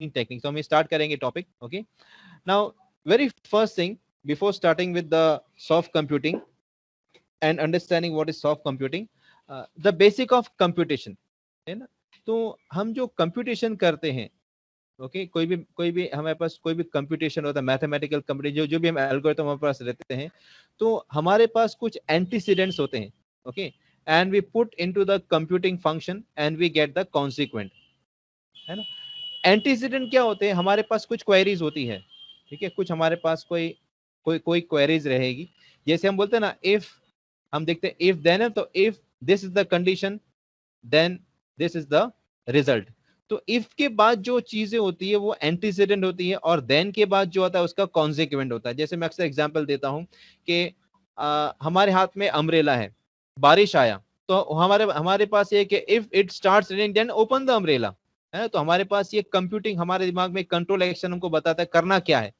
Computing technique. तो हम start करेंगे topic. Okay, now very first thing before starting with the soft computing and understanding what is soft computing, the basic of computation, है ना। तो हम जो computation करते हैं, ओके, कोई भी हमारे पास कोई भी कंप्यूटेशन होता है, मैथमेटिकल कंप्यूटेशन, जो भी हम एल्गोरिथम हमारे पास रहते हैं, तो हमारे पास कुछ एंटीसीडेंट्स होते हैं। Okay, and we put into the computing function and we get the consequent, है ना। एंटीसीडेंट क्या होते हैं? हमारे पास कुछ क्वेरीज होती है, ठीक है, कुछ हमारे पास कोई कोई कोई क्वेरीज रहेगी। जैसे हम बोलते हैं ना, इफ, हम देखते हैं इफ देन है, तो if this is the condition then this is the result. तो इफ के बाद जो चीजें होती है वो एंटीसीडेंट होती है, और देन के बाद जो होता है उसका कॉन्सिक्वेंट होता है। जैसे मैं अक्सर एग्जांपल देता हूं कि हमारे हाथ में अम्ब्रेला है, बारिश आया, तो हमारे हमारे पास ये कि if it starts raining then open the umbrella, है। तो हमारे पास ये कंप्यूटिंग, हमारे दिमाग में कंट्रोल एक्शन हमको बताता है करना क्या है।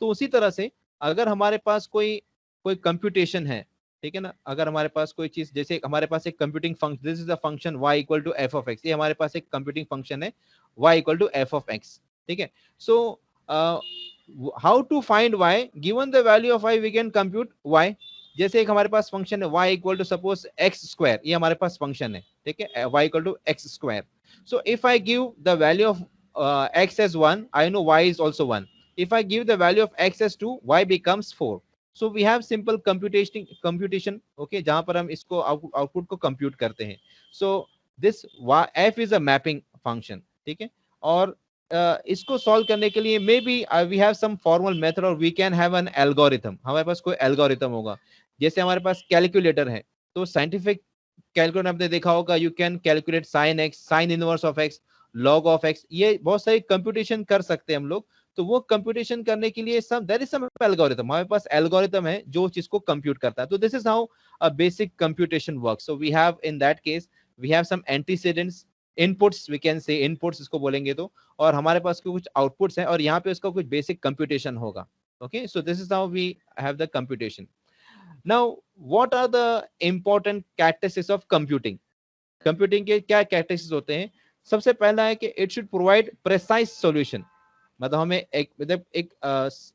तो उसी तरह से अगर हमारे पास कोई कोई कंप्यूटेशन है, ठीक है ना, अगर हमारे पास कोई चीज, जैसे हमारे पास एक computing function, this is the function y equal to f of x, ये हमारे पास एक कंप्यूटिंग फंक्शन है y equal to f of x, ठीक है। So how to find y, given the value of y we can compute y। जैसे एक हमारे पास फंक्शन है y equal to suppose x square, ये हमारे पास फंक्शन है, ठीक है, y equal to x square. So if I give the value of x as 1, I know y is also 1. If I give the value of x as 2, y becomes 4. So we have simple computation, okay, जहां पर हम इसको output को compute करते हैं। So this f is a mapping function, ठीक है। और इसको सॉल्व करने के लिए maybe we have some formal method और we can have an algorithm, हमारे पास कोई एल्गोरिथम होगा। जैसे हमारे पास कैलकुलेटर है, तो साइंटिफिक कैलकुलेटर आपने देखा होगा, you can calculate sine x, sine inverse of x, log of x, ये बहुत सारी कंप्यूटेशन कर सकते हैं हम लोग। तो वो कंप्यूटेशन करने के लिए सम देयर इज सम एल्गोरिथम, हमारे पास एल्गोरिथम है जो चीज को कंप्यूट करता है। तो this is how a basic computation work. So we have in that case we have some antecedents, inputs, we can say inputs इसको बोलेंगे तो, और हमारे पास कुछ आउटपुट्स हैं, और यहाँ पे उसका कुछ बेसिक कंप्यूटेशन होगा। Okay, so this is how we have the computation. Now what are the important characteristics of computing? Computing के क्या कैरेक्टरिस्टिक्स होते हैं? सबसे पहला है कि it should provide precise solution, मतलब हमें एक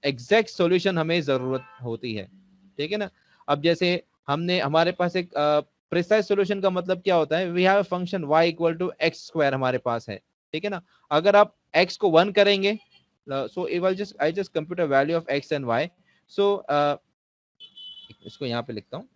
एग्जैक्ट सॉल्यूशन हमें जरूरत होती है, ठीक है ना। अब जैसे हमने हमारे पास एक प्रेसाइज सॉल्यूशन का मतलब क्या होता है? We have a function y equal to x square हमारे पास है, ठीक है ना। अगर आप x को 1 करेंगे, so I just compute a value of x and y। So इसको यहाँ पे लिखता हूँ,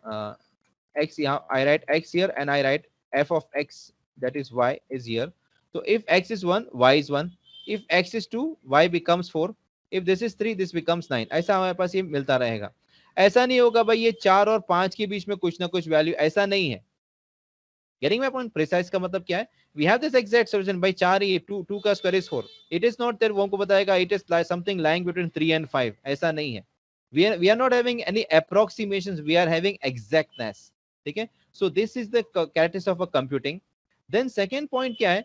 x, यहाँ I write x here and I write f of x, that is y is here. So if x is 1, y is 1. If x is 2, y becomes 4. If this is 3, this becomes 9. ऐसा हमारे पास ये मिलता रहेगा। ऐसा नहीं होगा भाई ये 4 और 5 के बीच में कुछ ना कुछ वैल्यू, ऐसा नहीं है। Getting my point? Precise का मतलब क्या है? We have this exact solution by 4 ही, 2 का square is 4. It is not that वो हमको बताएगा it is like something lying between 3 and 5. ऐसा नहीं है। We are not having any approximations. We are having exactness. ठीक है? So this is the characteristic of a computing. Then second point क्या है?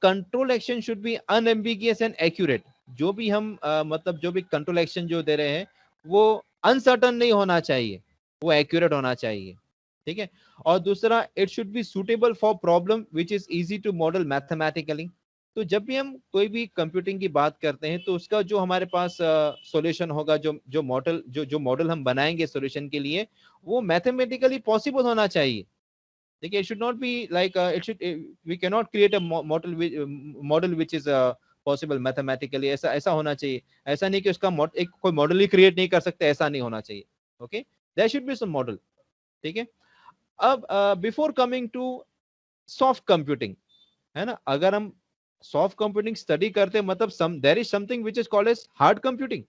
Control action should be unambiguous and accurate. जो भी हम मतलब जो भी control action जो दे रहे हैं वो uncertain नहीं होना चाहिए, वो accurate होना चाहिए, ठीक है। और दूसरा, it should be suitable for problem which is easy to model mathematically. तो जब भी हम कोई भी कंप्यूटिंग की बात करते हैं तो उसका जो हमारे पास सॉल्यूशन होगा, जो मॉडल हम बनाएंगे सॉल्यूशन के लिए, वो मैथमेटिकली पॉसिबल होना चाहिए। देखिए, it should not be like it should, we can not create a model which is possible mathematically, ऐसा ऐसा होना चाहिए। ऐसा नहीं कि उसका एक कोई मॉडल ही क्रिएट नहीं कर सकते, ऐसा नहीं होना चाहिए। Okay, there should be some model, ठीक है। अब before coming to soft computing, है ना, अगर हम सॉफ्ट कंप्यूटिंग स्टडी करते हैं, मतलब there is something which is called as hard computing,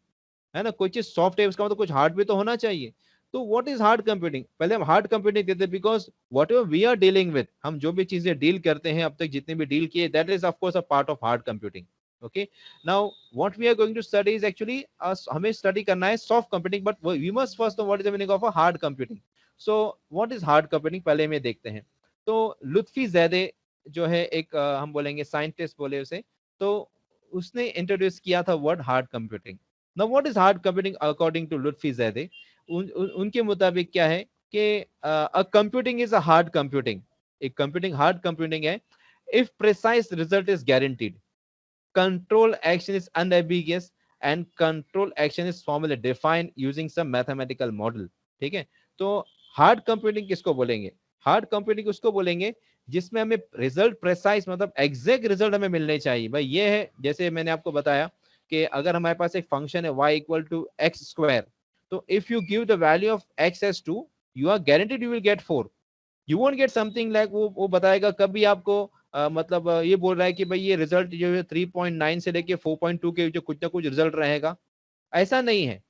है ना। कोई चीज सॉफ्ट है उसका मतलब कुछ हार्ड भी तो होना चाहिए। तो व्हाट इज हार्ड कंप्यूटिंग? पहले हम हार्ड कंप्यूटिंग देते हैं, because whatever we are dealing with, हम जो भी चीजें डील करते हैं अब तक जितने भी डील किए, that is of course a part of hard computing. Okay, now what we are going to study is actually, हमें स्टडी करना है soft computing, but we must first know what is the meaning of a hard computing. So what is hard computing, पहले में देखते हैं। तो लुत्फी ज़ैदे जो है एक हम बोलेंगे साइंटिस्ट बोले उसे, तो उसने इंट्रोड्यूस किया था word hard computing. Now what is hard computing according to Lotfi Zadeh? उनके मुताबिक क्या है कि a computing is a hard computing, एक कंप्यूटिंग हार्ड कंप्यूटिंग है if precise result is guaranteed. control action is unambiguous and control action is formally defined using some mathematical model. ठीक है, तो हार्ड कंप्यूटिंग किसको बोलेंगे? हार्ड कंप्यूटिंग उसको बोलेंगे जिसमें हमें रिजल्ट प्रेसाइज, मतलब एग्जैक्ट रिजल्ट हमें मिलने चाहिए। भाई ये है, जैसे मैंने आपको बताया कि अगर हमारे पास एक फंक्शन है y equal to x square, तो if you give the value of x as 2, you are guaranteed you will get 4। You won't get something like वो बताएगा कभी आपको मतलब ये बोल रहा है कि भाई ये रिजल्ट जो है 3.9 से लेके 4.2 के जो कुछ ना कुछ रिजल्ट रहेगा, ऐसा नहीं है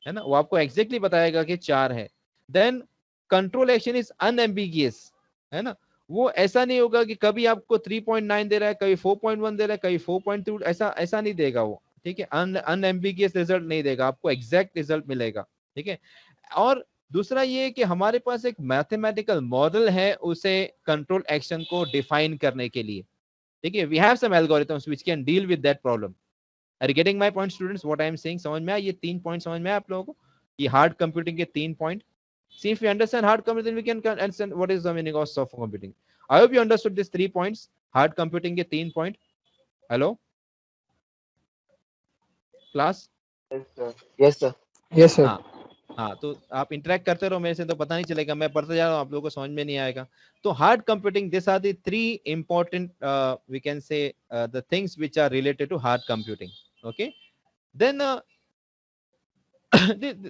ना, वो आपको एग्जैक्टली बताएगा कि 4 है। Then control action is unambiguous, है ना, वो ऐसा नहीं होगा कि कभी आपको 3.9 दे रहा है, कभी 4.1 दे रहा है, कभी 4.2, ऐसा ऐसा नहीं देगा वो। ठीक है, अनएम्बिगियस रिजल्ट नहीं देगा, आपको एग्जैक्ट रिजल्ट मिलेगा। ठीक है, और दूसरा ये कि हमारे पास एक मैथमेटिकल मॉडल है उसे कंट्रोल एक्शन को डिफाइन करने के लिए। ठीक है, we have some algorithms which can deal with that problem. Are you getting my point students? What I am saying, समझ में आया? ये 3 पॉइंट समझ में आया आप लोगों को? ये हार्ड कंप्यूटिंग के 3 point. See, if we understand hard computing, we can understand what is the meaning of soft computing. I hope you understood these 3 points. Hard computing के 3 point. Hello, class? Yes sir. Yes sir. हाँ, तो आप interact करते रहो मेरे से, तो पता नहीं चलेगा, मैं पढ़ते जा रहा हूँ, आप लोगों को समझ में नहीं आएगा। तो hard computing, this are the 3 important we can say the things which are related to hard computing. Okay, then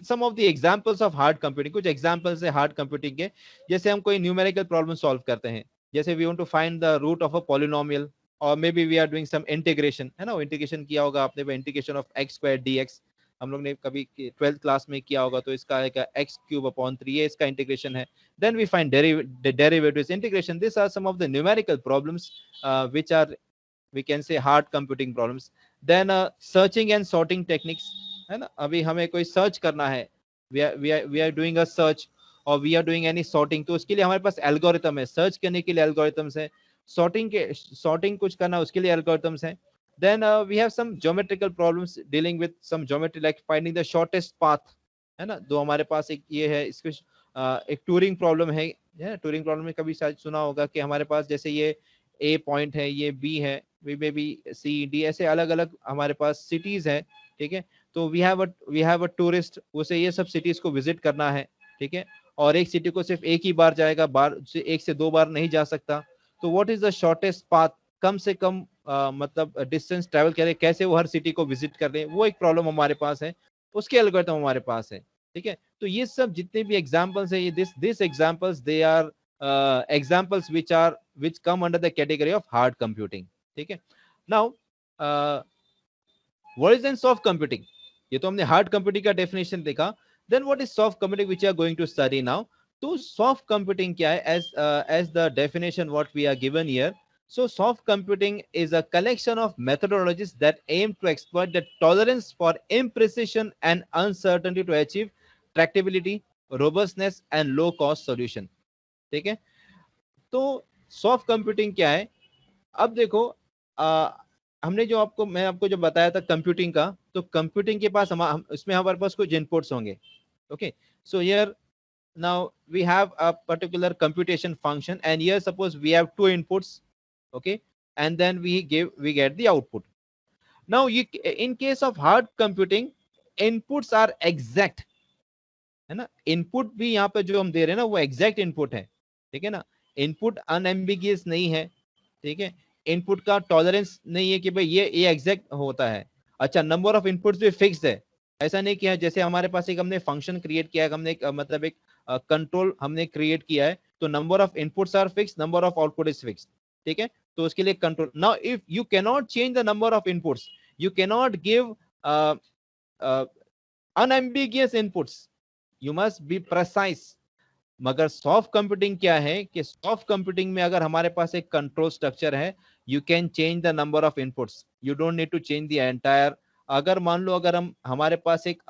some of the examples of hard computing, कुछ examples है hard computing के। जैसे हम कोई numerical problem solve करते हैं, जैसे we want to find the root of a polynomial, or maybe we are doing some integration, है ना, वो integration किया होगा आपने, integration of x square dx हम लोग ने कभी 12th क्लास में किया होगा, तो इसका एक x cube upon 3 ये इसका इंटीग्रेशन है। Then we find derivatives integration. These are some of the numerical problems which are, we can say, hard computing problems. Then searching and sorting techniques, है ना, अभी हमें कोई सर्च करना है, we are doing a search और we are doing any sorting, तो उसके लिए हमारे पास एल्गोरिथम है। सर्च करने के लिए एल्गोरिथम्स है, sorting कुछ करना उसके लिए एल्गोरिथम्स है। Then we have some geometrical problems dealing with some geometry like finding the shortest path, है ना। दो हमारे पास एक ये है, इसको एक टूरिंग प्रॉब्लम है। टूरिंग प्रॉब्लम में कभी शायद सुना होगा कि हमारे पास जैसे ये A पॉइंट है, ये B है, वे भी C D ऐसे अलग अलग हमारे पास सिटीज है। ठीक है, तो वी हैव अ टूरिस्ट, उसे ये सब सिटीज को विजिट करना है। ठीक है, और एक सिटी को सिर्फ एक ही बार जाएगा, बार से 1 से 2 बार नहीं जा सकता। तो what is the shortest path, कम से कम मतलब डिस्टेंस ट्रैवल करे, कैसे वो हर सिटी को विजिट कर रहे, वो एक प्रॉब्लम हमारे पास है, उसके एल्गोरिथम हमारे पास है। ठीक है, तो ये सब जितने भी एग्जांपल्स है, ये this examples they are examples which come under the category of hard computing. ठीक है, now what is then soft computing? ये तो हमने हार्ड कंप्यूटिंग का डेफिनेशन देखा। Then what is soft computing which we are going to study now? तो soft computing क्या है? as the definition what we are given here, so soft computing is a collection of methodologies that aim to exploit the tolerance for imprecision and uncertainty to achieve tractability, robustness and low cost solution. ठीक है, तो soft computing क्या है? अब देखो, हमने जो मैं आपको जो बताया था कंप्यूटिंग का, तो कंप्यूटिंग के पास इसमें हमारे पास कुछ इनपुट्स होंगे। Okay, so here now we have a particular computation function and here suppose we have 2 inputs, okay, and then we get the output. Now in case of hard computing, inputs are exact, है ना, input भी यहाँ पे जो हम दे रहे हैं ना वो एग्जैक्ट इनपुट है। ठीक है ना, इनपुट अनएम्बिगियस नहीं है। ठीक है, इनपुट का टॉलरेंस नहीं है कि भाई ये एग्जैक्ट होता है। अच्छा, नंबर ऑफ इनपुट्स भी फिक्स्ड है, ऐसा नहीं किया जैसे हमारे पास एक हमने फंक्शन क्रिएट किया है, हमने मतलब एक कंट्रोल हमने क्रिएट किया है, तो number of inputs are fixed, number of output is fixed. ठीक है, तो उसके लिए control. Now if you can not change the number of inputs, you can not give unambiguous inputs, you must be precise. मगर soft computing क्या है कि soft computing में अगर हमारे पास एक कंट्रोल स्ट्रक्चर है, you can change the number of inputs, you don't need to change the entire. अगर मान लो अगर हमारे पास एक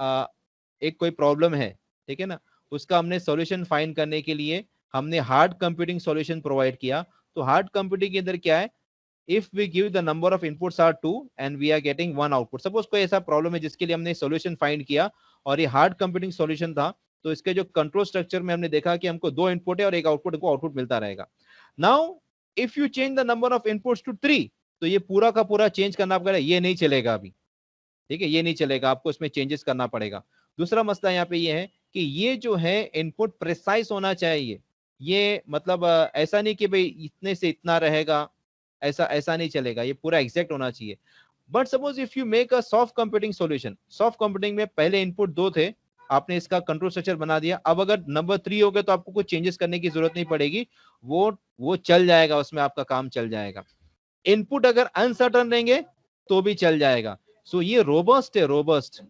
कोई प्रॉब्लम है, ठीक है ना, उसका हमने सॉल्यूशन फाइंड करने के लिए हमने हार्ड कंप्यूटिंग सॉल्यूशन प्रोवाइड किया। तो हार्ड कंप्यूटिंग के अंदर क्या है, if we give the number of inputs are 2 and we are getting 1 output. Suppose कोई ऐसा प्रॉब्लम है जिसके लिए हमने सॉल्यूशन फाइंड किया और ये हार्ड कंप्यूटिंग सॉल्यूशन था, तो इसके जो कंट्रोल स्ट्रक्चर में हमने देखा कि हमको 2 इनपुट है और एक आउटपुट को आउटपुट मिलता रहेगा। Now if you change the number of inputs to 3, तो ये पूरा का पूरा चेंज करना पड़ेगा, ये नहीं चलेगा अभी, ठीक है, ये नहीं चलेगा, आपको इसमें चेंजेस करना पड़ेगा। दूसरा मसला यहाँ पे ये है कि ये जो है इनपुट प्रिसाइज होना चाहिए, ये मतलब ऐसा नहीं कि भाई इतने से इतना रहेगा, ऐसा ऐसा नहीं चलेगा, ये पूरा एग्जैक्ट होना चाहिए। But suppose if you make a soft computing solution, soft computing में पहले इनपुट दो थे, आपने इसका कंट्रोल स्ट्रक्चर बना दिया, अब अगर नंबर 3 हो गया तो आपको कुछ चेंजेस करने की जरूरत नहीं पड़ेगी, वो चल जाएगा, उसमें आपका काम चल जाएगा। इनपुट अगर अनसर्टन रहेंगे तो भी चल जाएगा। सो ये रोबस्ट है, रोबस्ट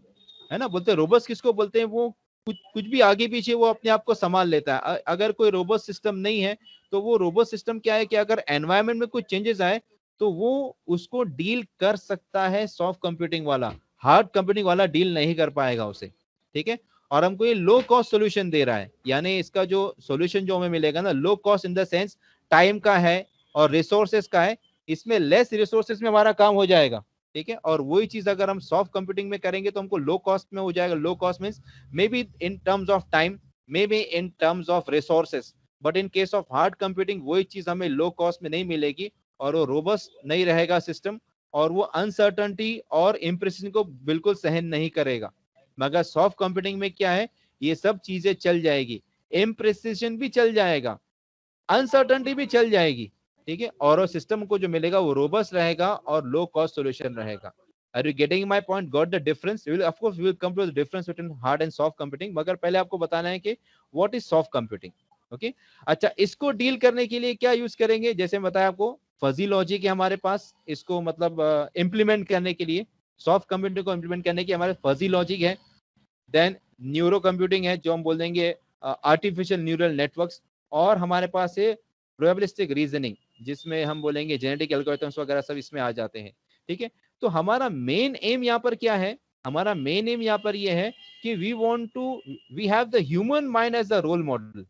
है ना, बोलते हैं रोबस्ट किसको बोलते हैं, वो कुछ कुछ भी आगे पीछे वो अपने आप को संभाल लेता है। अगर कोई रोबस्ट सिस्टम नहीं है तो वो रोबस्ट सिस्टम क्या है कि अगर एनवायरनमेंट में कुछ चेंजेस आए तो वो उसको डील कर सकता है, सॉफ्ट कंप्यूटिंग वाला, हार्ड कंप्यूटिंग वाला डील नहीं कर पाएगा उसे, ठीक है। और हमको ये लो कॉस्ट सोल्यूशन दे रहा है, यानी इसका जो सोल्यूशन जो हमें मिलेगा ना, low cost in the sense time का है और रिसोर्सेस का है, इसमें लेस रिसोर्सेस में हमारा काम हो जाएगा, ठीक है। और वही चीज अगर हम सॉफ्ट कंप्यूटिंग में करेंगे तो हमको लो कॉस्ट में हो जाएगा। Low cost means may be in terms of time, may be in terms of resources, but in case of hard computing वही चीज हमें लो कॉस्ट में नहीं मिलेगी और वो रोबस्ट नहीं रहेगा सिस्टम, और वो अनसर्टनिटी और इम्प्रेशन को बिल्कुल सहन नहीं करेगा। मगर सॉफ्ट कंप्यूटिंग में क्या है, ये सब चीजें चल जाएगी, इम्प्रेसिशन भी चल जाएगा, अनसर्टनिटी भी चल जाएगी, ठीक है। और सिस्टम को जो मिलेगा वो रोबस्ट रहेगा और लो कॉस्ट सॉल्यूशन रहेगा। Are you getting my point, got the difference? We will of course we will come to the difference between hard and soft computing, मगर पहले आपको बताना है कि what is soft computing, okay. अच्छा, इसको deal करने के लिए क्या यूज करेंगे, जैसे बताया आपको फजी लॉजिक है हमारे पास, इसको मतलब इंप्लीमेंट करने के लिए, सॉफ्ट कंप्यूटिंग को इंप्लीमेंट करने के लिए हमारे फजी लॉजिक है। देन न्यूरो कंप्यूटिंग है, जो हम बोल देंगे आर्टिफिशियल न्यूरल नेटवर्क्स, और हमारे पास है प्रोबेबिलिस्टिक रीजनिंग, जिसमें हम बोलेंगे जेनेटिक एल्गोरिथम्स वगैरह सब इसमें आ जाते हैं, ठीक है। तो हमारा मेन एम यहाँ पर क्या है, हमारा मेन एम यहाँ पर यह है कि we have the human mind as the role model.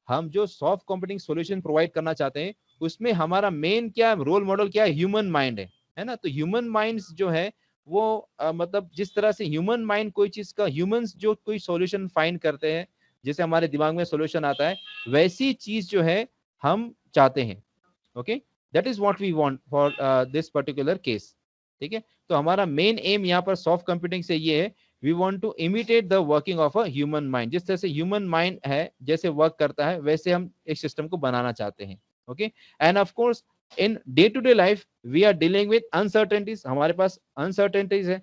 हम जो सॉफ्ट कंप्यूटिंग सॉल्यूशन प्रोवाइड करना चाहते हैं उसमें हमारा मेन क्या रोल मॉडल क्या है, ह्यूमन माइंड है ना। तो ह्यूमन माइंड्स जो है वो मतलब जिस तरह से ह्यूमन माइंड कोई चीज का, ह्यूमंस जो कोई सॉल्यूशन फाइंड करते हैं, जैसे हमारे दिमाग में सॉल्यूशन आता है, वैसी चीज जो है हम चाहते हैं, okay. That is what we want for this particular case, ठीक है। तो हमारा मेन एम यहाँ पर सॉफ्ट कंप्यूटिंग से ये है, we want to imitate the working of a human mind. जिस तरह से ह्यूमन माइंड है, जैसे वर्क करता है, वैसे हम एक सिस्टम को बनाना चाहते हैं, okay. And of course in day to day life we are dealing with uncertainties, हमारे पास अनसर्टेनिटीज है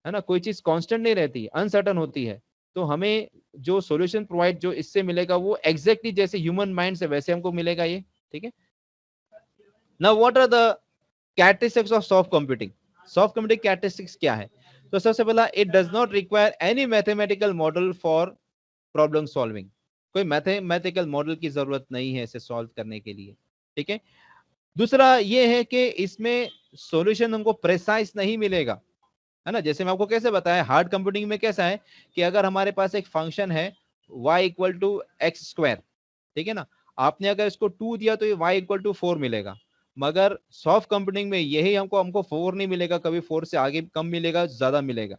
ना, कोई चीज कांस्टेंट नहीं रहती, अनसर्टन होती है। तो हमें जो सॉल्यूशन प्रोवाइड जो इससे मिलेगा वो एग्जैक्टली जैसे ह्यूमन माइंड से वैसे हमको मिलेगा ये, ठीक है। Now what are the characteristics of soft computing? Soft computing characteristics क्या है? तो सबसे पहला, it does not require any mathematical model for problem solving. कोई मैथमेटिकल मॉडल की जरूरत नहीं है इसे सॉल्व करने के लिए, ठीक है। दूसरा ये है कि इसमें सॉल्यूशन हमको प्रेसाइज नहीं मिलेगा, है ना। जैसे मैं आपको कैसे बताया, हार्ड कंप्यूटिंग में कैसा है कि अगर हमारे पास एक फंक्शन है y equal to x square, ठीक है ना, आपने अगर इसको 2 दिया तो ये y इक्वल टू 4 मिलेगा। मगर सॉफ्ट कंप्यूटिंग में यही हमको हमको 4 नहीं मिलेगा, कभी 4 से आगे कम मिलेगा, ज्यादा मिलेगा।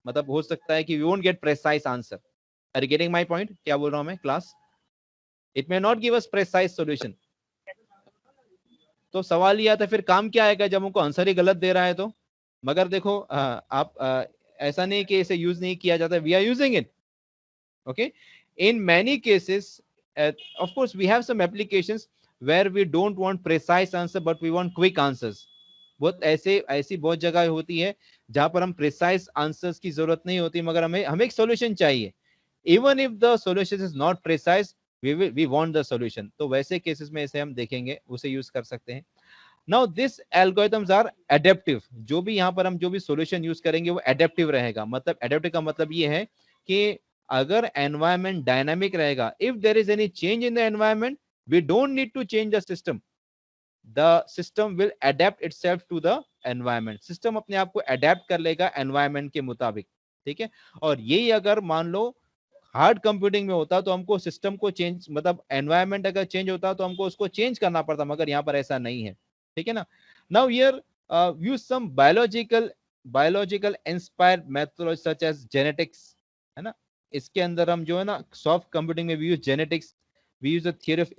मतलब हो सकता है कि we won't get precise answer. Are you getting my point? क्या बोल रहा हूं मैं class? It may not give us precise solution. तो सवाल ये आता है फिर काम क्या आएगा जब हमको आंसर ही गलत दे रहा है तो? मगर देखो आप ऐसा नहीं कि इसे यूज नहीं किया जाता, we are using it, okay. In many cases, of course we have some applications where we don't want precise answer but we want quick answers. बहुत ऐसी बहुत जगह होती है जहां पर हम प्रिसाइज आंसर्स की जरूरत नहीं होती, मगर हमें एक सॉल्यूशन चाहिए, even if the solution is not precise, we want the solution. तो वैसे केसेस में इसे हम देखेंगे, उसे यूज कर सकते हैं। Now this algorithms are adaptive, जो भी यहाँ पर हम जो भी सॉल्यूशन यूज करेंगे वो एडेप्टिव रहेगा। मतलब एडेप्टिव का मतलब ये है कि अगर एनवायरनमेंट डायनामिक रहेगा, if there is any change in the environment, we don't need to change the system, the system will adapt itself to the environment. System अपने आप को अडेप्ट कर लेगा एनवायरनमेंट के मुताबिक, ठीक है। और यही अगर मान लो हार्ड कंप्यूटिंग में होता तो हमको सिस्टम को चेंज, मतलब एनवायरनमेंट अगर चेंज होता तो हमको उसको चेंज करना पड़ता, मगर यहाँ पर ऐसा नहीं है, ठीक है ना। Now here use some biological inspired method such as genetics, है ना। इसके अंदर हम जो है ना सॉफ्ट कंप्यूटिंग में we use genetics, we use the theory of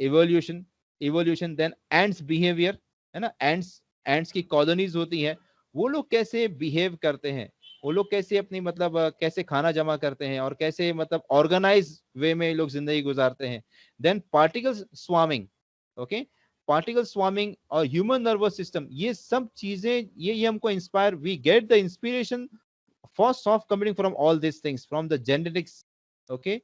evolution, then ants behavior, है ना। एंड्स एंड्स की कॉलोनीज होती हैं, वो लोग कैसे बिहेव करते हैं, वो लोग कैसे अपनी मतलब कैसे खाना जमा करते हैं और कैसे मतलब ऑर्गेनाइज वे में लोग जिंदगी गुजारते हैं। Then particles swarming, okay, particle swarming और ह्यूमन नर्वस सिस्टम, ये सब चीजें ये हमको inspire, we get the inspiration for soft computing from all these things, from the genetics, okay,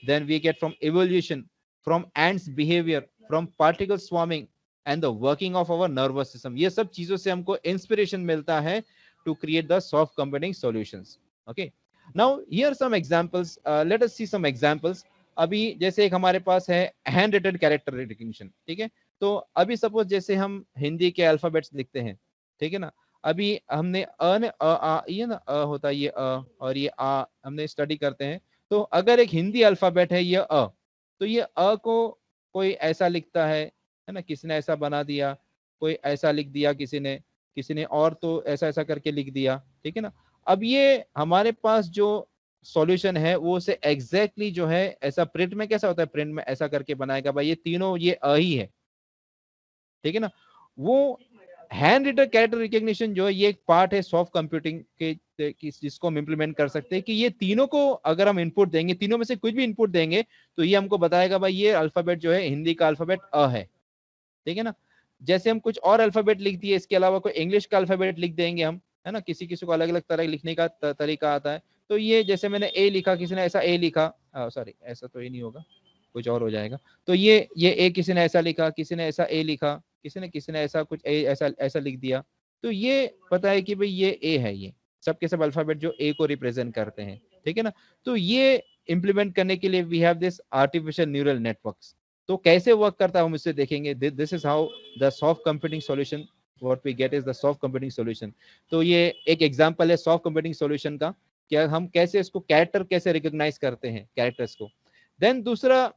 then we get from evolution, from ants behavior, from particle swarming and the working of our nervous system, ये सब चीजों से हमको inspiration मिलता है to create the soft computing solutions. Okay, now here are some examples, let us see some examples. अभी जैसे एक हमारे पास है हैंड रिटन कैरेक्टर रिकग्निशन, ठीक है, तो अभी सपोज जैसे हम हिंदी के अल्फाबेट्स लिखते हैं, ठीक है ना, अभी हमने अ ने अ आ, ये ना अ होता है, ये अ और ये आ हमने स्टडी करते हैं, तो अगर एक हिंदी अल्फाबेट है ये अ, तो ये अ को कोई ऐसा लिखता है ना, किसी ने ऐसा बना दिया, कोई ऐसा लिख दिया, किसी ने और तो ऐसा ऐसा करके लिख दिया, ठीक है ना। अब ये हमारे पास जो सॉल्यूशन है वो उसे एग्जैक्टली जो है ऐसा प्रिंट में कैसा होता है, प्रिंट में ऐसा करके बनाएगा भाई ये तीनों ये अ ही है, ठीक है ना। वो हैंड रिटन कैरेक्टर रिकग्निशन जो है ये एक पार्ट है सॉफ्ट कंप्यूटिंग के जिसको हम इंप्लीमेंट कर सकते हैं कि ये तीनों को अगर हम इनपुट देंगे, तीनों में से कुछ भी इनपुट देंगे तो ये हमको बताएगा भाई ये अल्फाबेट जो है हिंदी का अल्फाबेट अ है, ठीक है ना। जैसे हम कुछ और अल्फाबेट लिख दिए, इसके अलावा कोई इंग्लिश का अल्फाबेट लिख देंगे हम, है ना, किसी किसी को अलग अलग तरह लिखने का तरीका आता है, तो ये जैसे मैंने ए लिखा, किसी ने ऐसा ए लिखा, सॉरी ऐसा तो ये नहीं होगा, कुछ और हो जाएगा, तो ये ए किसी ने ऐसा लिखा, किसी ने ऐसा ए लिखा, किसी ने ऐसा कुछ ए ऐसा ऐसा लिख दिया, तो ये पता है कि भाई ये ए है, ये सब के सब अल्फाबेट जो ए को रिप्रेजेंट करते हैं, ठीक है ना। तो ये इंप्लीमेंट करने के लिए we have this artificial neural networks. तो कैसे वर्क करता है हम इससे देखेंगे, this is how the soft computing solution what we get is the soft computing solution. तो ये एक एग्जांपल है सॉफ्ट कंप्यूटिंग सॉल्यूशन का, क्या हम कैसे इसको कैरेक्टर कैसे रिकॉग्नाइज करते हैं कैरेक्टर्स को। देन दूसरा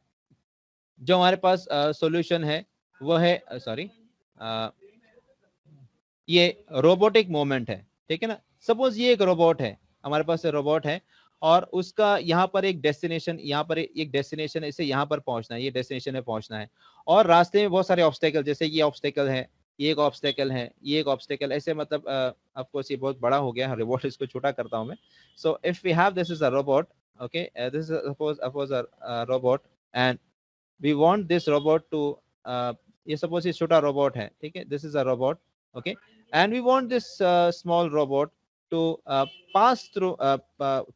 जो हमारे पास सॉल्यूशन है वो है सॉरी ये रोबोटिक मूवमेंट है, ठीक है ना। सपोज ये एक रोबोट है, हमारे पास रोबोट है और उसका यहाँ पर एक डेस्टिनेशन, यहाँ पर एक डेस्टिनेशन, इसे यहाँ पर पहुंचना है, ये डेस्टिनेशन में पहुंचना है, और रास्ते में बहुत सारे ऑब्स्टेकल, जैसे ये ऑब्स्टेकल है, ये एक ऑब्स्टेकल है, ये एक ऑब्स्टेकल, ऐसे मतलब ऑफ कोर्स ये बहुत बड़ा हो गया रोबोट, इसको छोटा करता हूं मैं। So if we have this is a robot, okay, this is suppose a robot and we want this robot to ये सपोज ये छोटा रोबोट है, ठीक है, this is a robot, okay, and we want this small robot to pass through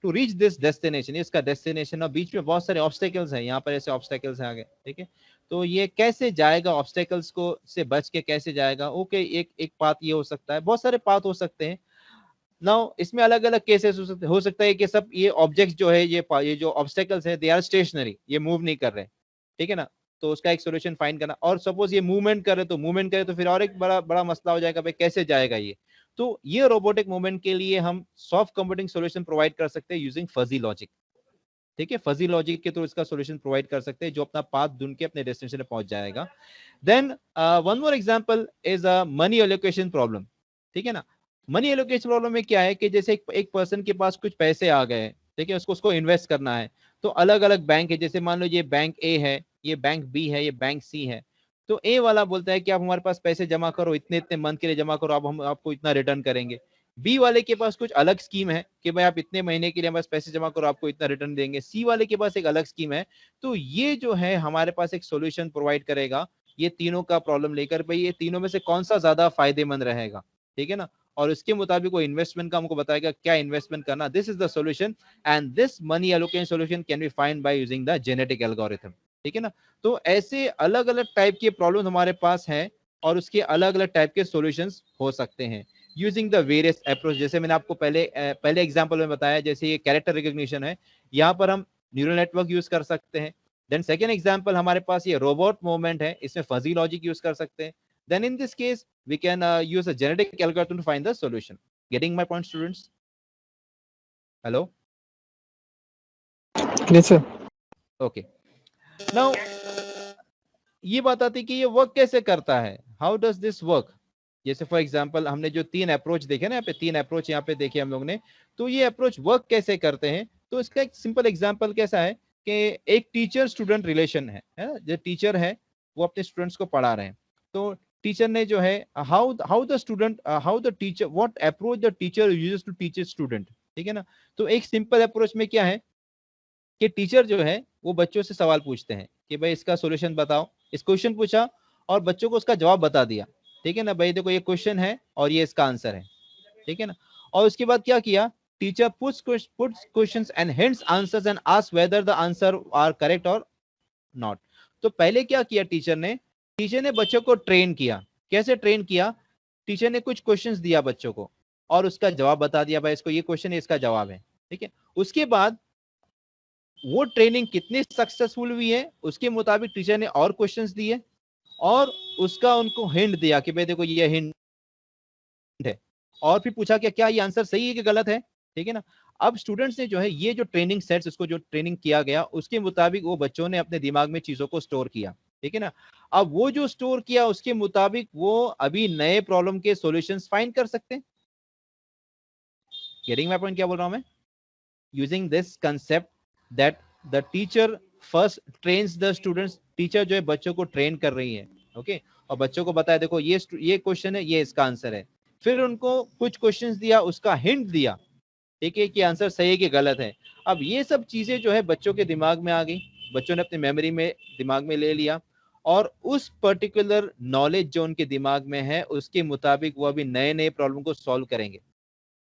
to reach this destination, इसका destination, और बीच में बहुत सारे obstacles हैं, यहाँ पर ऐसे obstacles हैं आगे, ठीक है, तो ये कैसे जाएगा obstacles को से बच के कैसे जाएगा। ओके, एक पाथ ये हो सकता है, बहुत सारे पाथ हो सकते हैं। नाउ इसमें अलग अलग केसेस हो सकता है कि सब ये ऑब्जेक्ट्स जो है ये जो ऑब्स्टेकल्स है दे आर स्टेशनरी, ये मूव नहीं कर रहे, ठीक है ना, तो उसका एक सोल्यूशन फाइंड करना। और सपोज ये मूवमेंट करे तो फिर और एक बड़ा बड़ा मसला हो जाएगा भाई कैसे जाएगा ये। तो ये रोबोटिक मूवमेंट के लिए हम सॉफ्ट कंप्यूटिंग सोल्यूशन प्रोवाइड कर सकते हैं यूजिंग फजी लॉजिक, ठीक है, फजी लॉजिक के थ्रू इसका सोल्यूशन प्रोवाइड कर सकते हैं जो अपना पाथ ढूंढ के अपने डेस्टिनेशन पे पहुंच जाएगा। Then one more example is a money allocation problem, ठीक है ना। मनी एलोकेशन प्रॉब्लम में क्या है कि जैसे एक पर्सन के पास कुछ पैसे आ गए, ठीक है, उसको इन्वेस्ट करना है, तो अलग अलग बैंक है, जैसे मान लो ये बैंक ए है, ये बैंक बी है, ये बैंक सी है। तो ए वाला बोलता है कि आप हमारे पास पैसे जमा करो, इतने इतने मंथ के लिए जमा करो, आप हम आपको इतना रिटर्न करेंगे। बी वाले के पास कुछ अलग स्कीम है कि भाई आप इतने महीने के लिए हमारे पास पैसे जमा करो, आपको इतना रिटर्न देंगे। सी वाले के पास एक अलग स्कीम है। तो ये जो है हमारे पास एक सोल्यूशन प्रोवाइड करेगा ये तीनों का प्रॉब्लम लेकर, भाई ये तीनों में से कौन सा ज्यादा फायदेमंद रहेगा, ठीक है ना, और उसके मुताबिक वो इन्वेस्टमेंट का हमको बताएगा क्या इन्वेस्टमेंट करना। This is the solution and this money allocation solution can be find by using the genetic algorithm, ठीक है ना। तो ऐसे अलग अलग टाइप के प्रॉब्लम हमारे पास है और उसके अलग अलग टाइप के सॉल्यूशंस हो सकते हैं यूजिंग द वेरियस अप्रोच। जैसे मैंने आपको पहले एग्जांपल में बताया, जैसे ये कैरेक्टर रिकॉग्निशन है, यहाँ पर हम न्यूरल नेटवर्क यूज कर सकते हैं। देन सेकेंड एग्जांपल हमारे पास ये रोबोट मूवमेंट है, इसमें फजी लॉजिक यूज कर सकते हैं। Then in this case we can use a genetic algorithm to find the solution. Getting my point students? Hello? Yes, sir. Okay, नाउ ये बात आती है कि ये वर्क कैसे करता है, हाउ डज दिस वर्क। जैसे फॉर एग्जांपल हमने जो तीन अप्रोच देखे ना, यहाँ पे तीन अप्रोच यहाँ पे देखे हम लोग ने, तो ये अप्रोच वर्क कैसे करते हैं। तो इसका एक सिंपल एग्जांपल कैसा है कि एक टीचर स्टूडेंट रिलेशन है ना, जो टीचर है वो अपने स्टूडेंट्स को पढ़ा रहे हैं, तो टीचर ने जो है how the student how the teacher what approach the teacher uses to teach student, ठीक है ना। तो एक सिंपल अप्रोच में क्या है कि टीचर जो है वो बच्चों से सवाल पूछते हैं कि भाई इसका सॉल्यूशन बताओ, इस क्वेश्चन पूछा और बच्चों को उसका जवाब बता दिया, ठीक है ना, भाई देखो ये क्वेश्चन है और ये इसका आंसर है, ठीक है ना। और उसके बाद क्या किया, teacher puts questions and hints answers and ask whether the answer are correct और नॉट। तो पहले क्या किया टीचर ने बच्चों को ट्रेन किया। कैसे ट्रेन किया, टीचर ने कुछ क्वेश्चंस दिया बच्चों को और उसका जवाब बता दिया, भाई इसको ये क्वेश्चन है इसका जवाब है, ठीक है। उसके बाद वो ट्रेनिंग कितनी सक्सेसफुल हुई है उसके मुताबिक टीचर ने और क्वेश्चंस दिए और उसका उनको हिंट दिया कि भाई देखो ये हिंट है, और फिर पूछा कि क्या ये आंसर सही है कि गलत है, ठीक है ना। अब स्टूडेंट्स ने जो है ये जो ट्रेनिंग सेट्स, उसको जो ट्रेनिंग किया गया उसके मुताबिक वो बच्चों ने अपने दिमाग में चीजों को स्टोर किया, ठीक है ना। अब वो जो स्टोर किया उसके मुताबिक वो अभी नए प्रॉब्लम के सॉल्यूशंस फाइंड कर सकते हैं। गेटिंग माय पॉइंट, क्या बोल रहा हूं मैं, using this concept that the teacher first trains the students, teacher जो है बच्चों को ट्रेन कर रही है, ओके, और बच्चों को बताया देखो ये क्वेश्चन है, ये इसका आंसर है। फिर उनको कुछ क्वेश्चंस दिया, उसका हिंट दिया, ठीक है, कि आंसर सही है कि गलत है। अब ये सब चीजें जो है बच्चों के दिमाग में आ गई, बच्चों ने अपनी मेमोरी में दिमाग में ले लिया और उस पर्टिकुलर नॉलेज जो उनके दिमाग में है उसके मुताबिक वो अभी नए नए प्रॉब्लम को सॉल्व करेंगे।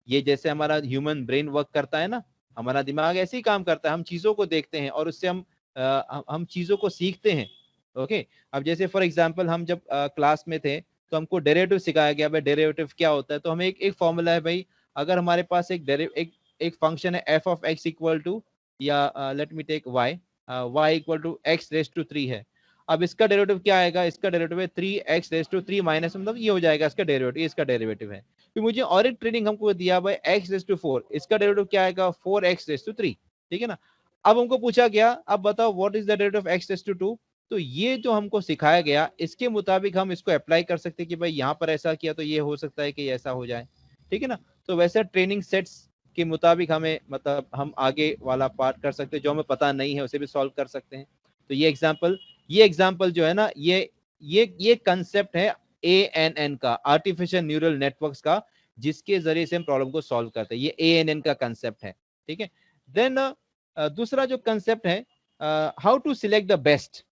ये जैसे हमारा ह्यूमन ब्रेन वर्क करता है ना, हमारा दिमाग ऐसे ही काम करता है, हम चीजों को देखते हैं और उससे हम चीजों को सीखते हैं, ओके। अब जैसे फॉर एग्जांपल हम जब क्लास में थे तो हमको डेरिवेटिव सिखाया गया, भाई डेरिवेटिव क्या होता है, तो हमें एक फॉर्मूला है भाई, अगर हमारे पास एक फंक्शन है F of x equal to, या let me take y, y equal to x raise to 3 है। अब इसका डेरिवेटिव क्या आएगा, इसका डेरिवेटिव है 3x रेस टू 3 माइनस, मतलब ये हो जाएगा इसका डेरिवेटिव, इसका डेरिवेटिव है। फिर मुझे और एक ट्रेनिंग हमको दिया भाई x रेस टू 4, इसका डेरिवेटिव क्या आएगा 4x रेस टू 3, ठीक है ना। अब हमको पूछा गया अब बताओ what is the derivative of x raise to 2, तो ये जो हमको सिखाया गया इसके मुताबिक हम इसको अप्लाई कर सकते हैं कि भाई यहाँ पर ऐसा किया तो ये हो सकता है कि ऐसा हो जाए, ठीक है ना। तो वैसे ट्रेनिंग सेट्स के मुताबिक हमें मतलब हम आगे वाला पार्ट कर सकते हैं, जो हमें पता नहीं है उसे भी सॉल्व कर सकते हैं। तो ये एग्जाम्पल जो है ना, ये कंसेप्ट है ANN का, आर्टिफिशियल न्यूरल नेटवर्क्स का, जिसके जरिए से हम प्रॉब्लम को सॉल्व करते हैं। ये ANN का कंसेप्ट है, ठीक है। देन दूसरा जो कंसेप्ट है how to select the best,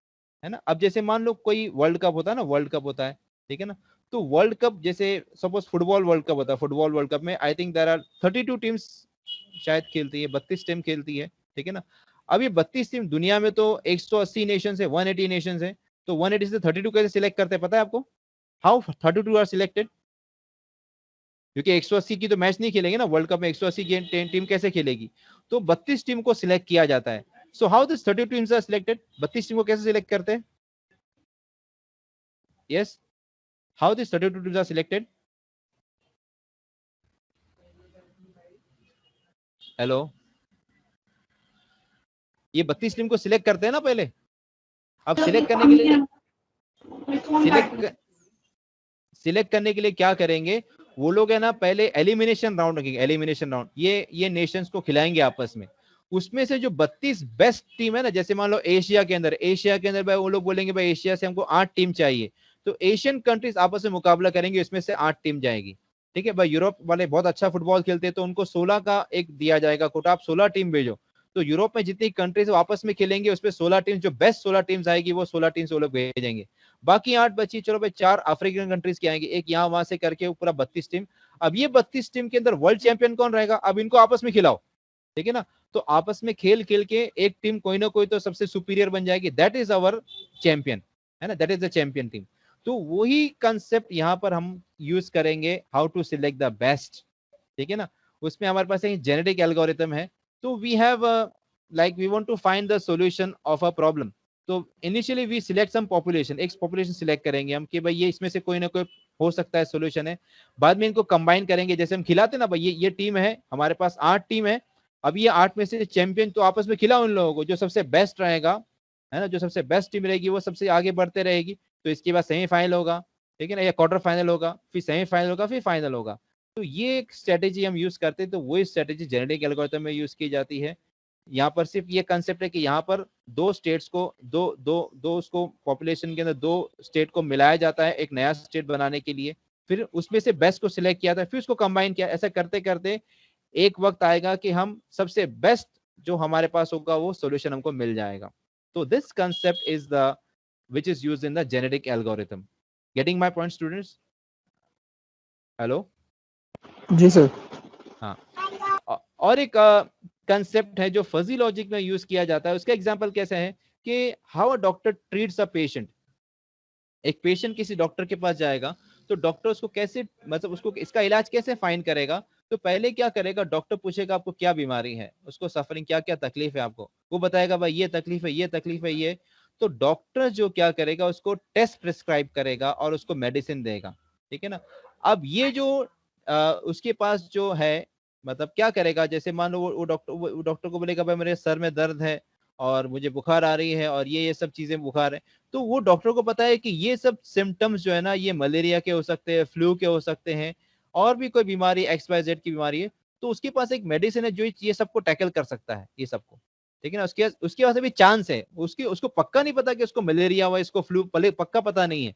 है ना। अब जैसे मान लो कोई वर्ल्ड कप होता है ना, वर्ल्ड कप होता है, ठीक है ना। तो वर्ल्ड कप जैसे सपोज फुटबॉल वर्ल्ड कप होता है, फुटबॉल वर्ल्ड कप में I think there are 32 teams शायद खेलती है, 32 टीम खेलती है, ठीक है ना। अब ये 32 टीम, दुनिया में तो 180 नेशन है, 180 नेशन है, तो 180 से 32 कैसे सिलेक्ट करते हैं पता है आपको, हाउ 32 आर सिलेक्टेड, क्योंकि 180 की तो मैच नहीं खेलेंगे ना वर्ल्ड कप में, 180 की टीम कैसे खेलेगी, तो 32 टीम को सिलेक्ट किया जाता है। So how this 32 teams are selected, 32 team को कैसे सिलेक्ट करते हैं, yes, how this 32 teams are selected, hello, ये 32 टीम को सिलेक्ट करते हैं ना पहले। अब सिलेक्ट करने के लिए सिलेक्ट करने के लिए क्या करेंगे वो लोग, है ना, पहले एलिमिनेशन राउंड रखेंगे, एलिमिनेशन राउंड, ये नेशंस को खिलाएंगे आपस में। उसमें से जो 32 बेस्ट टीम है ना, जैसे मान लो एशिया के अंदर भाई वो लोग बोलेंगे भाई एशिया से हमको 8 टीम चाहिए, तो एशियन कंट्रीज आपस में मुकाबला करेंगे, इसमें से 8 टीम जाएगी, ठीक है भाई। यूरोप वाले बहुत अच्छा फुटबॉल खेलते हैं तो उनको 16 का एक दिया जाएगा कोटा, आप 16 टीम भेजो, तो यूरोप में जितनी कंट्रीज आपस में खेलेंगे उसमें 16 टीम, जो बेस्ट 16 टीम्स आएगी वो 16 टीम्स वो लोग भेजेंगे। बाकी 8 बची, चलो भाई 4 अफ्रीकन कंट्रीज की आएंगे, एक यहाँ वहां से करके पूरा 32 टीम। अब ये 32 टीम के अंदर वर्ल्ड चैंपियन कौन रहेगा, अब इनको आपस में खिलाओ, ठीक है ना। तो आपस में खेल खेल के एक टीम कोई ना कोई तो सबसे सुपीरियर बन जाएगी, दैट इज अवर चैंपियन, है ना, that is the champion team. तो वही कंसेप्ट यहाँ पर हम यूज करेंगे, how to select the best, ठीक है ना। उसमें हमारे पास एक जेनेटिक एल्गोरिथम है, तो we have like we want to find the solution of a problem. तो initially we select some population, एक पॉपुलेशन सिलेक्ट करेंगे हम कि भाई ये इसमें से कोई ना कोई हो सकता है सॉल्यूशन है। बाद में इनको कंबाइन करेंगे, जैसे हम खिलाते ना भाई, ये टीम है हमारे पास 8 टीम है, अब ये 8 में से चैंपियन तो आपस में खिलाओ उन लोगों को, जो सबसे बेस्ट रहेगा, है ना, जो सबसे बेस्ट टीम रहेगी वो सबसे आगे बढ़ते रहेगी, तो इसके बाद सेमीफाइनल होगा, ठीक है ना, या क्वार्टर फाइनल होगा, फिर सेमीफाइनल होगा, फिर फाइनल होगा। तो ये एक स्ट्रेटेजी हम यूज करते हैं, तो वो स्ट्रेटेजी जेनेटिक एल्गोरिथम में यूज की जाती है। यहाँ पर सिर्फ ये कंसेप्ट है कि यहाँ पर दो स्टेट्स को दो उसको पॉपुलेशन के अंदर दो स्टेट को मिलाया जाता है एक नया स्टेट बनाने के लिए, फिर उसमें से बेस्ट को सिलेक्ट किया था, फिर उसको कंबाइन किया। ऐसा करते करते एक वक्त आएगा कि हम सबसे बेस्ट जो हमारे पास होगा वो सॉल्यूशन हमको मिल जाएगा। तो this concept is the which is used in the genetic algorithm. Getting my point, students? Hello? जी सर। हाँ। और एक कंसेप्ट है जो फजी लॉजिक में यूज किया जाता है, उसका एग्जांपल कैसे है कि how a doctor treats a patient. एक पेशेंट किसी डॉक्टर के पास जाएगा तो डॉक्टर उसको कैसे, मतलब उसको इसका इलाज कैसे फाइंड करेगा। तो पहले क्या करेगा, डॉक्टर पूछेगा आपको क्या बीमारी है, उसको सफरिंग क्या क्या तकलीफ है आपको, वो बताएगा भाई ये तकलीफ है, ये तकलीफ है, ये। तो डॉक्टर जो क्या करेगा, उसको टेस्ट प्रिस्क्राइब करेगा और उसको मेडिसिन देगा, ठीक है ना। अब ये जो उसके पास जो है, मतलब क्या करेगा, जैसे मान लो वो डॉक्टर को बोलेगा भाई मेरे सर में दर्द है और मुझे बुखार आ रही है और ये सब चीजें बुखार है। तो वो डॉक्टर को पता है कि ये सब सिम्टम्स जो है ना, ये मलेरिया के हो सकते हैं, फ्लू के हो सकते हैं, और भी कोई बीमारी XYZ की बीमारी है। तो उसके पास एक मेडिसिन है जो ये सबको टैकल कर सकता है, ये सबको, ठीक है ना। उसके पास अभी चांस है, उसको पक्का नहीं पता कि उसको मलेरिया हुआ, इसको फ्लू पक्का पता नहीं है।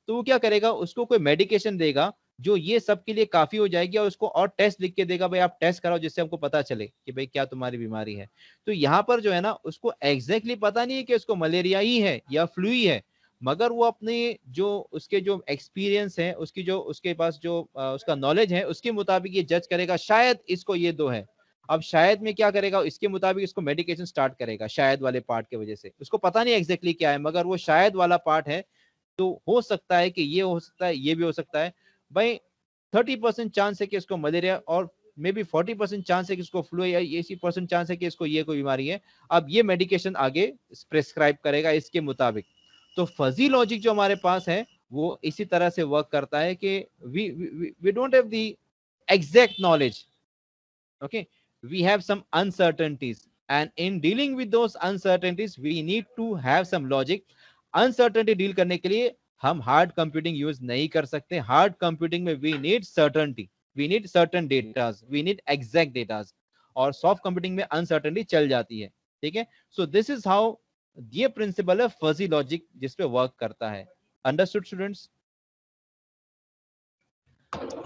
तो वो क्या करेगा, उसको कोई मेडिकेशन देगा जो ये सब के लिए काफी हो जाएगी, और उसको और टेस्ट लिख के देगा, भाई आप टेस्ट कराओ जिससे हमको पता चले कि भाई क्या तुम्हारी बीमारी है। तो यहाँ पर जो है ना, उसको एग्जैक्टली पता नहीं है कि उसको मलेरिया ही है या फ्लू ही है, मगर वो अपने जो उसके जो एक्सपीरियंस है, उसकी जो उसके पास जो उसका नॉलेज है, उसके मुताबिक ये जज करेगा शायद इसको ये दो है। अब शायद में क्या करेगा, इसके मुताबिक इसको मेडिकेशन स्टार्ट करेगा, शायद वाले पार्ट की वजह से। उसको पता नहीं एग्जैक्टली क्या है, मगर वो शायद वाला पार्ट है। तो हो सकता है कि ये हो सकता है, ये भी हो सकता है। भाई 30% चांस है कि इसको मलेरिया, और मे बी 40% चांस है कि इसको फ्लू, या 80% चांस है कि इसको ये कोई बीमारी है। अब ये मेडिकेशन आगे प्रेस्क्राइब करेगा इसके मुताबिक। तो फजी लॉजिक जो हमारे पास है वो इसी तरह से वर्क करता है कि we don't have the exact knowledge, okay, we have some uncertainties, and in dealing with those uncertainties we need to have some logic. Uncertainty deal करने के लिए हम हार्ड कंप्यूटिंग यूज नहीं कर सकते। हार्ड कंप्यूटिंग में we need certainty, we need certain datas, we need exact datas, और soft computing में अनसर्टेनिटी चल जाती है, ठीक है। सो दिस इज हाउ ये प्रिंसिपल है फजी लॉजिक जिस पे वर्क करता है। Understood students?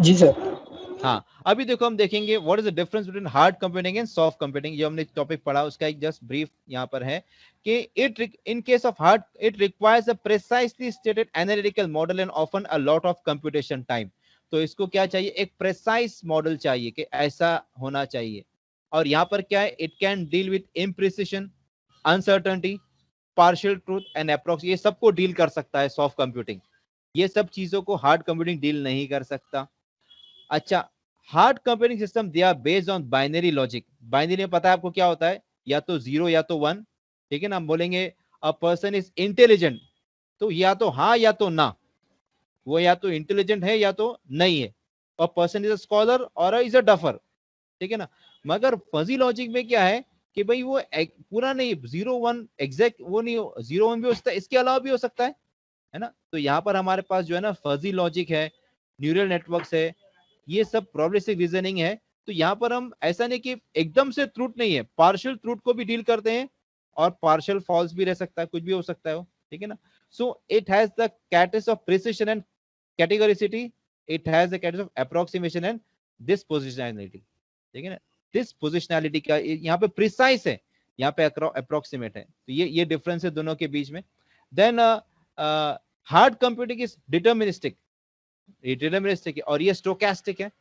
जी सर। हाँ, अभी देखो हम देखेंगे what is the difference between hard computing and soft computing. जो हमने टॉपिक पढ़ा उसका एक जस्ट ब्रीफ यहाँ पर है कि it in case of hard it requires a precisely stated analytical model and often a lot of computation time. तो इसको क्या चाहिए, एक प्रिसाइज मॉडल चाहिए कि ऐसा होना चाहिए। और यहाँ पर क्या है, it can deal with imprecision, uncertainty, partial truth and approx, ये सबको डील कर सकता है सॉफ्ट कंप्यूटिंग। ये सब चीजों को हार्ड कंप्यूटिंग डील नहीं कर सकता। अच्छा, hard computing system they are based on binary logic. Binary में पता है आपको क्या होता है, या तो जीरो या तो वन, ठीक है ना। हम बोलेंगे अ पर्सन इज इंटेलिजेंट, तो या तो हाँ या तो ना, वो या तो इंटेलिजेंट है या तो नहीं है। और पर्सन इज अ स्कॉलर और इज अ डफर, ठीक है ना। मगर फजी लॉजिक में क्या है कि भाई वो पूरा नहीं, जीरो वन एग्जैक्ट वो नहीं, जीरो वन भी हो सकता है, इसके अलावा भी हो सकता है ना। तो यहाँ पर हमारे पास जो है ना फजी लॉजिक है, न्यूरल नेटवर्क्स है, ये सब प्रोबेबिलिस्टिक रीजनिंग है। तो यहाँ पर हम ऐसा नहीं कि एकदम से ट्रूथ नहीं है, पार्शियल ट्रूथ को भी डील करते हैं, और पार्शियल फॉल्स भी रह सकता है, कुछ भी हो सकता है वो, ठीक है ना। So it has the categories of precision and categoricity, it has the categories of approximation and dispositionality, ठीक है ना। डिस्पोजिशनैलिटी का यहाँ पे प्रिसाइज है, यहाँ पे अप्रोक्सीमेट है। तो ये डिफरेंस है दोनों के बीच में। Then hard computing is deterministic, ये डिटर्मिनिस्टिक है, और ये स्टोकेस्टिक है।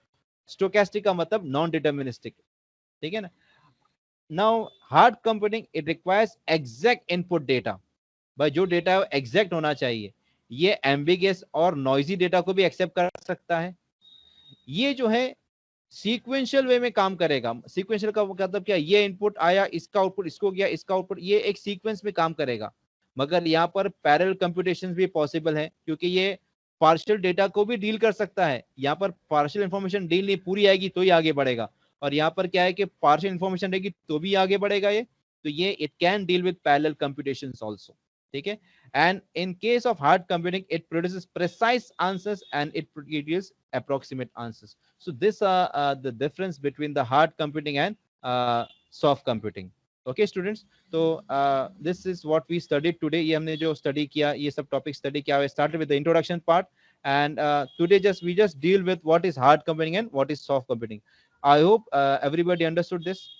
स्टोकेस्टिक का मतलब नॉन डिटर्मिनिस्टिक, ठीक है ना। Now hard computing it requires exact input data, भाई जो डेटा है वो एग्जैक्ट होना चाहिए। ये एम्बिगियस और नॉइजी डेटा को भी एक्सेप्ट कर सकता है। ये जो है सीक्वेंशियल वे में काम करेगा। सीक्वेंशियल का मतलब क्या, ये इनपुट आया, इसका आउटपुट इसको गया, इसका आउटपुट, ये एक सीक्वेंस में काम करेगा। मगर यहाँ पर पैरेलल कंप्यूटेशन भी पॉसिबल है, क्योंकि ये पार्शियल डेटा को भी डील कर सकता है। यहाँ पर पार्शियल इंफॉर्मेशन डील नहीं, पूरी आएगी तो ही आगे बढ़ेगा। और यहाँ पर क्या है कि पार्शियल इंफॉर्मेशन रहेगी तो भी आगे बढ़ेगा ये। तो ये it can deal with parallel computation also, ठीक है। And in case of hard computing it produces precise answers and it produces approximate answers. So this the difference between the hard computing and soft computing. Okay students, so this is what we studied today. ये हमने जो study किया, ये सब topic study किया. I started with the introduction part, and today we just deal with what is hard computing and what is soft computing. I hope everybody understood this.